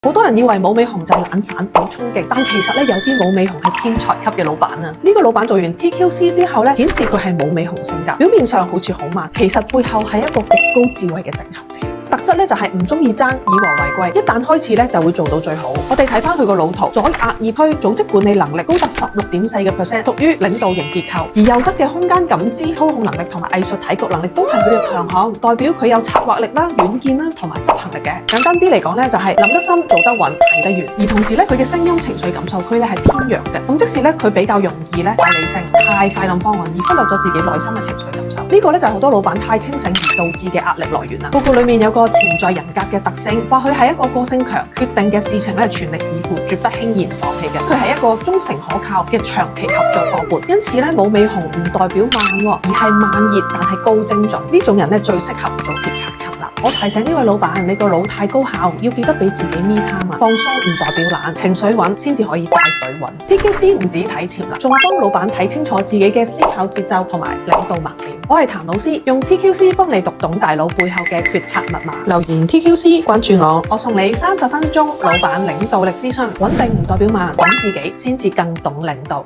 好多人以為冇尾熊就係懶散冇衝擊，但其實咧有啲冇尾熊係天才級嘅老闆啊！呢個老闆做完 TQC 之後咧，顯示佢係冇尾熊性格，表面上好似好慢，其實背後係一個極高智慧嘅整合者。特質咧就係唔中意爭，以和為貴。一旦開始咧就會做到最好。我哋睇翻佢個腦圖，左額二區組織管理能力高達16.4%，屬於領導型結構；而右側嘅空間感知、操控能力同埋藝術體覺能力都係佢嘅強項，代表佢有策劃力啦、遠見啦同埋執行力嘅。簡單啲嚟講咧，就係諗得深、做得穩、睇得遠。而同時咧，佢嘅聲音情緒感受區咧係偏弱嘅，咁即是咧佢比較容易咧太理性、太快諗方案，而忽略咗自己內心嘅情緒感受。呢個咧就係好多老闆太清醒而導致嘅壓力來源啦。報告裡面有個潛在人格嘅特性，話佢係一個個性強、決定嘅事情咧全力以赴，絕不輕言放棄嘅。佢係一個忠誠可靠嘅長期合作夥伴。因此咧，冇尾熊唔代表慢，而係慢熱但係高精準。呢種人咧最適合做決策層立。我提醒呢位老闆，你個腦太高效，要記得俾自己 me time 啊。放鬆唔代表懶，情緒穩先至可以帶隊穩。TQC 唔止睇潛能，仲幫老闆睇清楚自己嘅思考節奏同埋領導盲點。我係譚老師，用 TQC 幫你讀懂大佬背後嘅決策密碼。留言 TQC 關注我送你30分鐘老闆領導力諮詢。穩定唔代表慢，懂自己先至更懂領導。